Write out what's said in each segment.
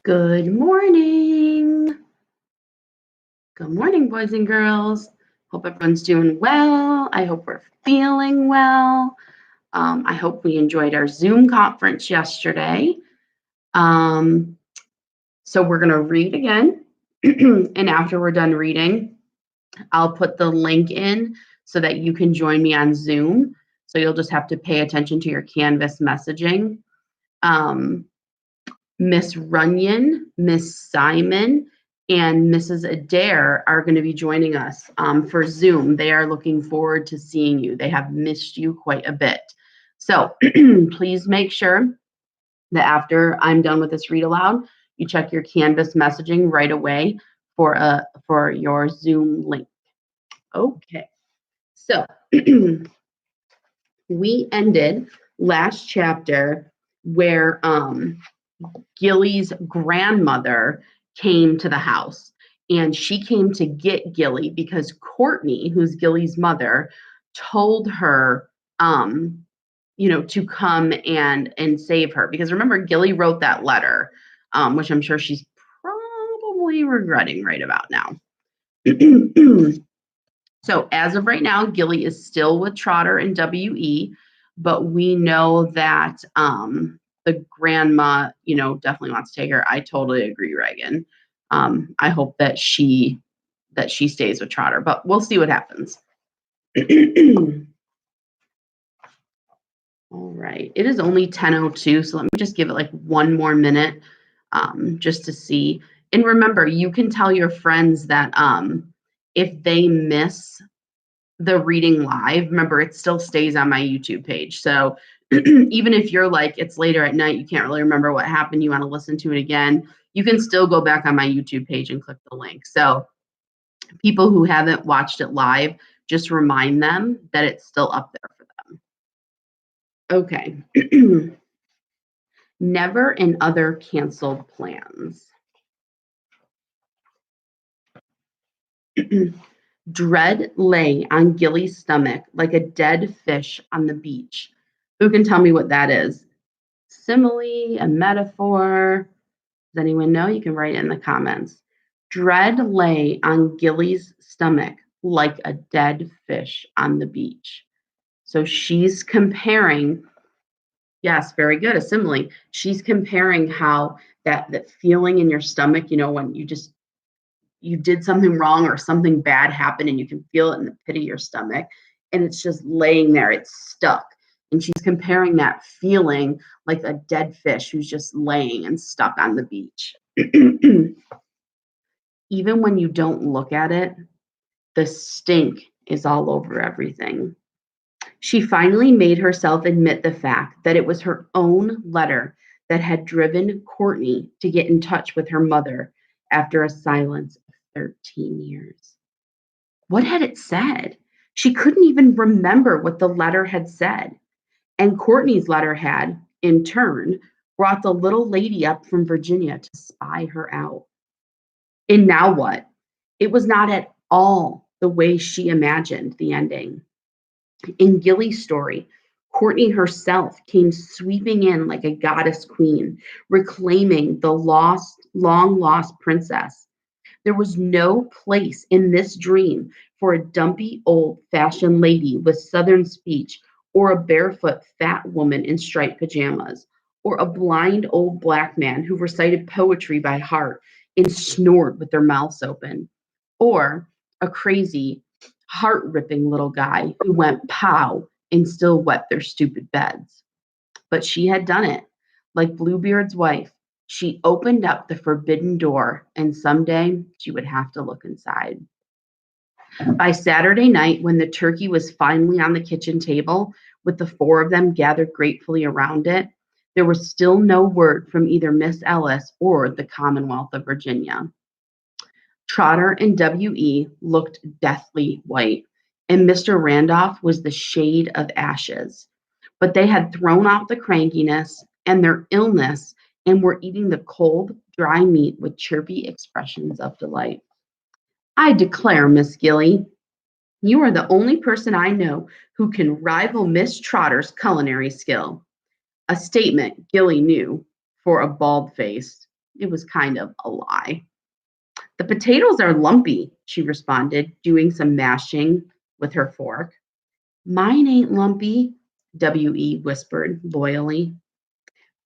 Good morning. Good morning, boys and girls. Hope everyone's doing well. I hope we're feeling well. I hope we enjoyed our Zoom conference yesterday. Um, so we're going to read again. And after we're done reading, I'll put the link in so that you can join me on Zoom. So you'll just have to pay attention to your Canvas messaging. Miss Runyon, Miss Simon, and Mrs. Adair are going to be joining us for Zoom. They are looking forward to seeing you. They have missed you quite a bit. So please make sure that after I'm done with this read aloud, you check your Canvas messaging right away for your Zoom link. Okay. So we ended last chapter where Gilly's grandmother came to the house, and she came to get Gilly because Courtney, who's Gilly's mother, told her to come and save her, because remember, Gilly wrote that letter, which I'm sure she's probably regretting right about now. So as of right now, Gilly is still with Trotter and WE, but we know that the grandma, definitely wants to take her. I totally agree, Reagan. I hope that she stays with Trotter, but we'll see what happens. All right, it is only 10:02, so let me just give it like one more minute, just to see. And remember, you can tell your friends that if they miss the reading live, remember, it still stays on my YouTube page. So even if you're like, it's later at night, you can't really remember what happened, you want to listen to it again, you can still go back on my YouTube page and click the link. So people who haven't watched it live, just remind them that it's still up there for them. Okay. Never and other canceled plans. Dread lay on Gilly's stomach like a dead fish on the beach. Who can tell me what that is? Simile, a metaphor? Does anyone know? You can write it in the comments. Dread lay on Gilly's stomach like a dead fish on the beach. So she's comparing, yes, very good, a simile. She's comparing how that feeling in your stomach, when you did something wrong or something bad happened and you can feel it in the pit of your stomach and it's just laying there, it's stuck. And she's comparing that feeling like a dead fish who's just laying and stuck on the beach. Even when you don't look at it, the stink is all over everything. She finally made herself admit the fact that it was her own letter that had driven Courtney to get in touch with her mother after a silence of 13 years. What had it said? She couldn't even remember what the letter had said. And Courtney's letter had, in turn, brought the little lady up from Virginia to spy her out. And now what? It was not at all the way she imagined the ending. In Gilly's story, Courtney herself came sweeping in like a goddess queen, reclaiming the long lost princess. There was no place in this dream for a dumpy old fashioned lady with southern speech, or a barefoot fat woman in striped pajamas, or a blind old black man who recited poetry by heart and snored with their mouths open, or a crazy, heart ripping little guy who went pow and still wet their stupid beds. But she had done it. Like Bluebeard's wife, she opened up the forbidden door, and someday she would have to look inside. By Saturday night, when the turkey was finally on the kitchen table, with the four of them gathered gratefully around it, there was still no word from either Miss Ellis or the Commonwealth of Virginia. Trotter and W.E. looked deathly white, and Mr. Randolph was the shade of ashes. But they had thrown off the crankiness and their illness and were eating the cold, dry meat with chirpy expressions of delight. I declare, Miss Gilly, you are the only person I know who can rival Miss Trotter's culinary skill. A statement Gilly knew for a bald-faced it was kind of a lie. The potatoes are lumpy, she responded, doing some mashing with her fork. Mine ain't lumpy, W.E. whispered loyally.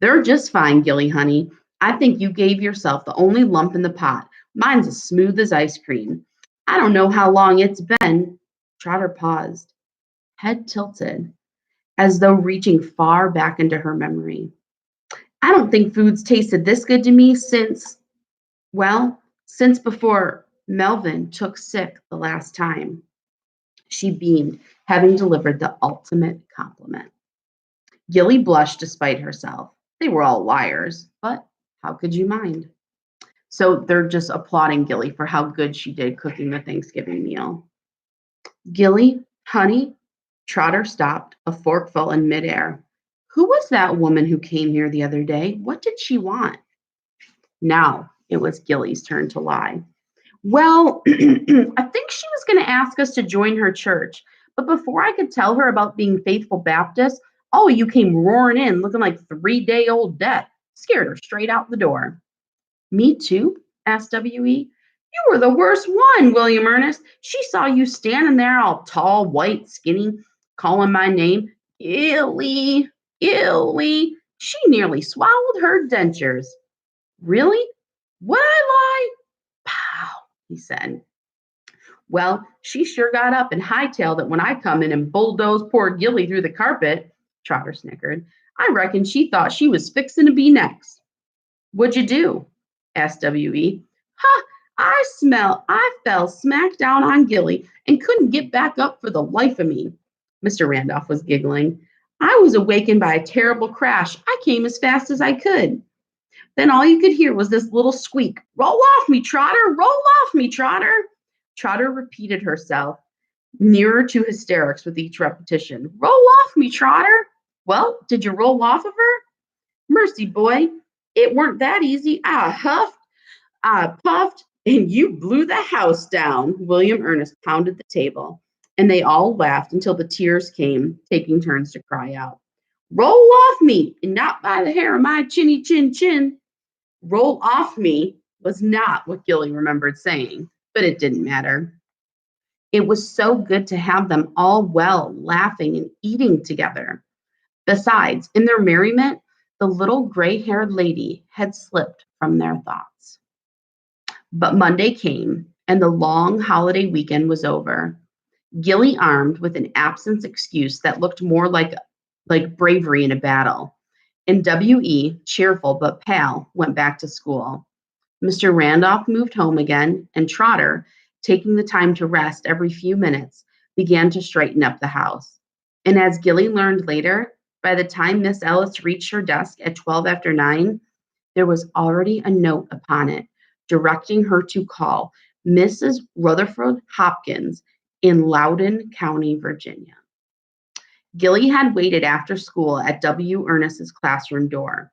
They're just fine, Gilly, honey. I think you gave yourself the only lump in the pot. Mine's as smooth as ice cream. I don't know how long it's been. Trotter paused, head tilted, as though reaching far back into her memory. I don't think food's tasted this good to me since before Melvin took sick the last time. She beamed, having delivered the ultimate compliment. Gilly blushed despite herself. They were all liars, but how could you mind? So they're just applauding Gilly for how good she did cooking the Thanksgiving meal. Gilly, honey, Trotter stopped, a forkful in midair. Who was that woman who came here the other day? What did she want? Now it was Gilly's turn to lie. Well, I think she was going to ask us to join her church. But before I could tell her about being faithful Baptist, oh, you came roaring in looking like 3-day-old death. Scared her straight out the door. Me too? Asked W.E. You were the worst one, William Ernest. She saw you standing there all tall, white, skinny, calling my name. Gilly, Gilly. She nearly swallowed her dentures. Really? Would I lie? Pow, he said. Well, she sure got up and hightailed it when I come in and bulldozed poor Gilly through the carpet, Trotter snickered. I reckon she thought she was fixing to be next. What'd you do? Asked W.E. Ha! I fell smack down on Gilly and couldn't get back up for the life of me. Mr. Randolph was giggling. I was awakened by a terrible crash. I came as fast as I could. Then all you could hear was this little squeak. Roll off me, Trotter! Roll off me, Trotter! Trotter repeated herself, nearer to hysterics with each repetition. Roll off me, Trotter! Well, did you roll off of her? Mercy, boy, it weren't that easy. I huffed, I puffed, and you blew the house down. William Ernest pounded the table, and they all laughed until the tears came, taking turns to cry out. Roll off me, and not by the hair of my chinny chin chin. Roll off me was not what Gilly remembered saying, but it didn't matter. It was so good to have them all well, laughing and eating together. Besides, in their merriment, the little gray-haired lady had slipped from their thoughts. But Monday came, and the long holiday weekend was over. Gilly armed with an absence excuse that looked more like bravery in a battle, and W.E., cheerful but pale, went back to school. Mr. Randolph moved home again, and Trotter, taking the time to rest every few minutes, began to straighten up the house. And as Gilly learned later, by the time Miss Ellis reached her desk at 12 after 9, there was already a note upon it directing her to call Mrs. Rutherford Hopkins in Loudoun County, Virginia. Gilly had waited after school at W. Ernest's classroom door.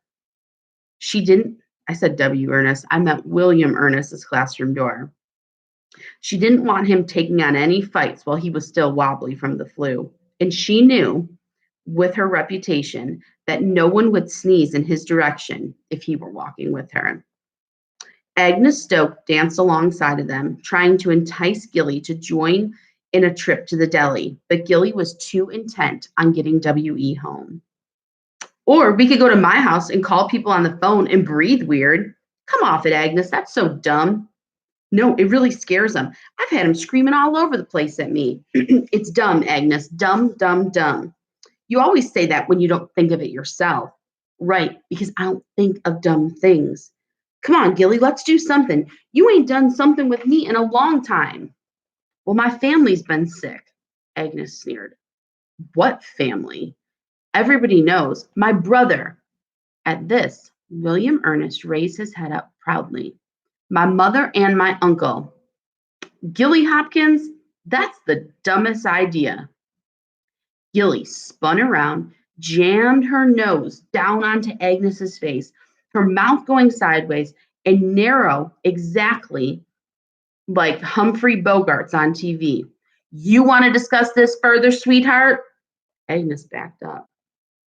I said W. Ernest, I meant William Ernest's classroom door. She didn't want him taking on any fights while he was still wobbly from the flu. And she knew, with her reputation, that no one would sneeze in his direction if he were walking with her. Agnes Stoke danced alongside of them, trying to entice Gilly to join in a trip to the deli, but Gilly was too intent on getting W.E. home. Or we could go to my house and call people on the phone and breathe weird. Come off it, Agnes. That's so dumb. No, it really scares them. I've had them screaming all over the place at me. It's dumb, Agnes. Dumb, dumb, dumb. You always say that when you don't think of it yourself. Right, because I don't think of dumb things. Come on, Gilly, let's do something. You ain't done something with me in a long time. Well, my family's been sick, Agnes sneered. What family? Everybody knows. My brother. At this, William Ernest raised his head up proudly. My mother and my uncle. Gilly Hopkins, that's the dumbest idea. Gilly spun around, jammed her nose down onto Agnes's face, her mouth going sideways and narrow exactly like Humphrey Bogart's on TV. You want to discuss this further, sweetheart? Agnes backed up.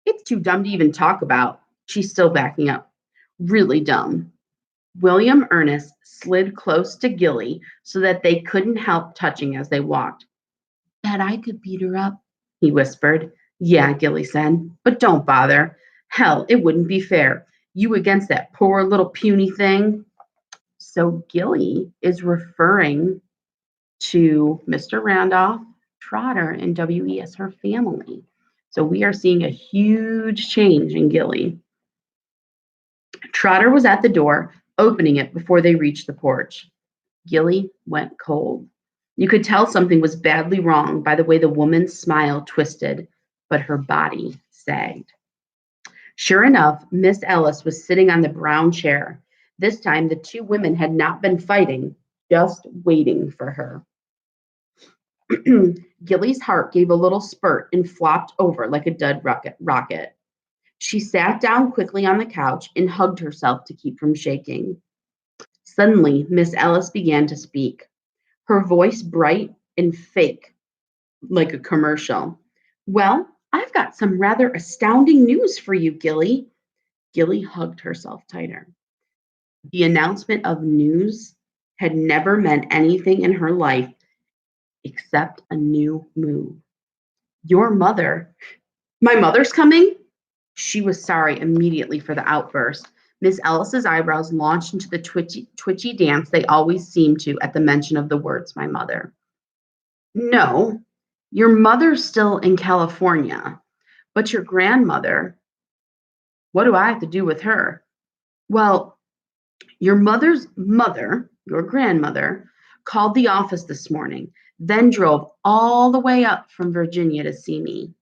It's too dumb to even talk about. She's still backing up. Really dumb. William Ernest slid close to Gilly so that they couldn't help touching as they walked. Bet I could beat her up, he whispered. Yeah, Gilly said, but don't bother. Hell, it wouldn't be fair. You against that poor little puny thing. So Gilly is referring to Mr. Randolph, Trotter, and WE as her family. So we are seeing a huge change in Gilly. Trotter was at the door, opening it before they reached the porch. Gilly went cold. You could tell something was badly wrong by the way the woman's smile twisted, but her body sagged. Sure enough, Miss Ellis was sitting on the brown chair. This time, the two women had not been fighting, just waiting for her. Gilly's heart gave a little spurt and flopped over like a dud rocket. She sat down quickly on the couch and hugged herself to keep from shaking. Suddenly, Miss Ellis began to speak, her voice bright and fake, like a commercial. Well, I've got some rather astounding news for you, Gilly. Gilly hugged herself tighter. The announcement of news had never meant anything in her life except a new move. Your mother, my mother's coming? She was sorry immediately for the outburst. Miss Ellis's eyebrows launched into the twitchy dance they always seemed to at the mention of the words, my mother. No, your mother's still in California, but your grandmother, what do I have to do with her? Well, your mother's mother, your grandmother, called the office this morning, then drove all the way up from Virginia to see me.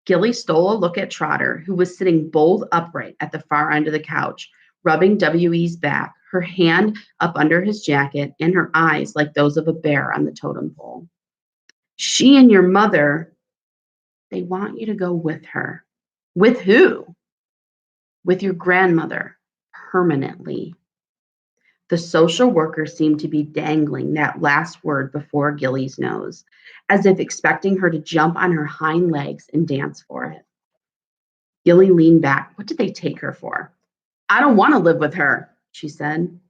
Gilly stole a look at Trotter, who was sitting bolt upright at the far end of the couch, rubbing W.E.'s back, her hand up under his jacket, and her eyes like those of a bear on the totem pole. She and your mother, they want you to go with her. With who? With your grandmother, permanently. The social worker seemed to be dangling that last word before Gilly's nose, as if expecting her to jump on her hind legs and dance for it. Gilly leaned back. What did they take her for? I don't want to live with her, she said.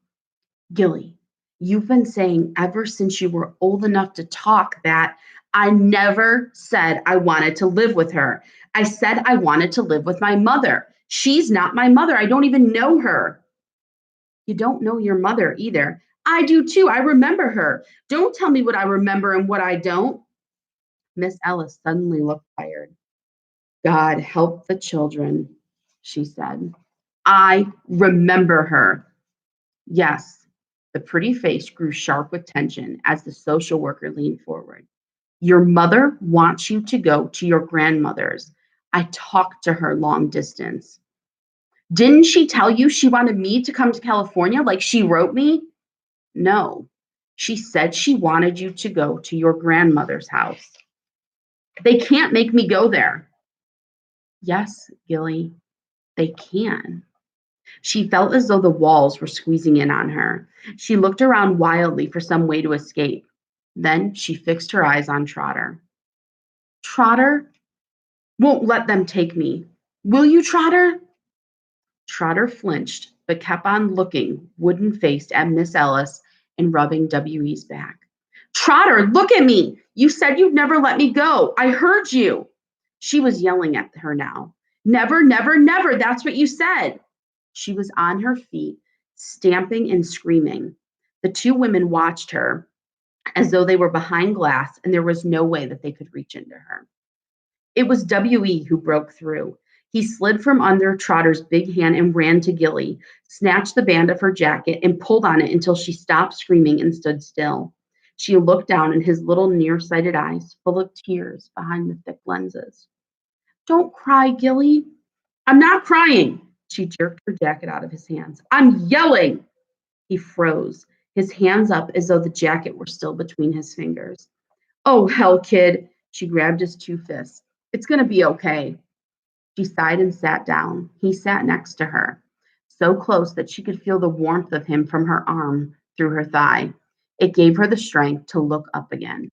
Gilly, you've been saying ever since you were old enough to talk that I never said I wanted to live with her. I said I wanted to live with my mother. She's not my mother. I don't even know her. You don't know your mother either. I do too. I remember her. Don't tell me what I remember and what I don't. Miss Ellis suddenly looked tired. God help the children, she said. I remember her. Yes, the pretty face grew sharp with tension as the social worker leaned forward. Your mother wants you to go to your grandmother's. I talked to her long distance. Didn't she tell you she wanted me to come to California like she wrote me? No. She said she wanted you to go to your grandmother's house. They can't make me go there. Yes, Gilly, they can. She felt as though the walls were squeezing in on her. She looked around wildly for some way to escape. Then she fixed her eyes on Trotter. Trotter won't let them take me. Will you, Trotter? Trotter flinched, but kept on looking, wooden-faced, at Miss Ellis and rubbing W.E.'s back. Trotter, look at me! You said you'd never let me go. I heard you. She was yelling at her now. Never, never, never. That's what you said. She was on her feet, stamping and screaming. The two women watched her as though they were behind glass and there was no way that they could reach into her. It was W.E. who broke through. He slid from under Trotter's big hand and ran to Gilly, snatched the band of her jacket, and pulled on it until she stopped screaming and stood still. She looked down in his little nearsighted eyes, full of tears behind the thick lenses. Don't cry, Gilly. I'm not crying. She jerked her jacket out of his hands. I'm yelling. He froze, his hands up as though the jacket were still between his fingers. Oh, hell, kid. She grabbed his two fists. It's going to be okay. She sighed and sat down. He sat next to her, so close that she could feel the warmth of him from her arm through her thigh. It gave her the strength to look up again.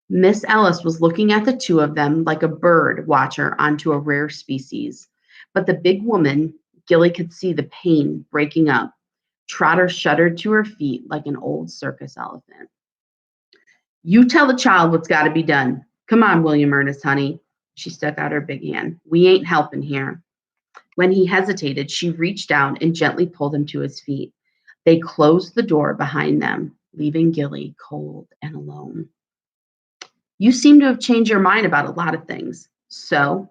Miss Ellis was looking at the two of them like a bird watcher onto a rare species. But the big woman, Gilly could see the pain breaking up. Trotter shuddered to her feet like an old circus elephant. You tell the child what's got to be done. Come on, William Ernest, honey. She stuck out her big hand. We ain't helping here. When he hesitated, she reached down and gently pulled him to his feet. They closed the door behind them, leaving Gilly cold and alone. You seem to have changed your mind about a lot of things. So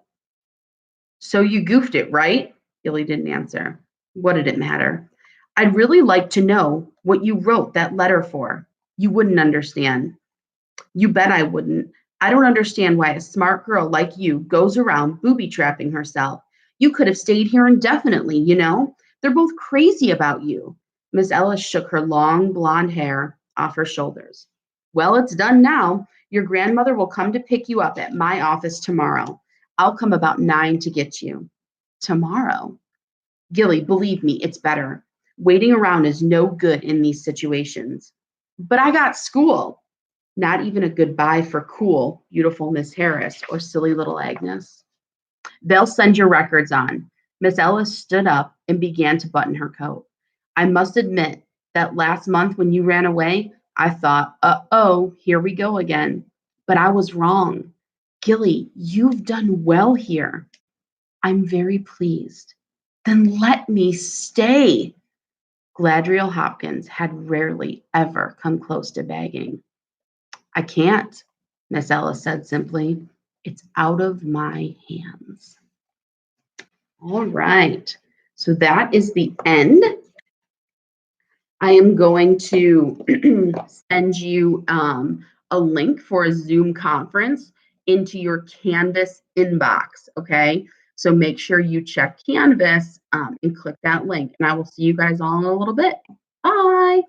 you goofed it, right? Gilly didn't answer. What did it matter? I'd really like to know what you wrote that letter for. You wouldn't understand. You bet I wouldn't. I don't understand why a smart girl like you goes around booby trapping herself. You could have stayed here indefinitely, you know? They're both crazy about you. Miss Ellis shook her long blonde hair off her shoulders. Well, it's done now. Your grandmother will come to pick you up at my office tomorrow. I'll come about 9 to get you. Tomorrow? Gilly, believe me, it's better. Waiting around is no good in these situations. But I got school. Not even a goodbye for cool, beautiful Miss Harris or silly little Agnes. They'll send your records on. Miss Ellis stood up and began to button her coat. I must admit that last month when you ran away, I thought, uh-oh, here we go again. But I was wrong. Gilly, you've done well here. I'm very pleased. Then let me stay. Gladriel Hopkins had rarely ever come close to begging. I can't, Miss Ellis said simply. It's out of my hands. All right. So that is the end. I am going to send you a link for a Zoom conference into your Canvas inbox, okay? So make sure you check Canvas and click that link. And I will see you guys all in a little bit. Bye.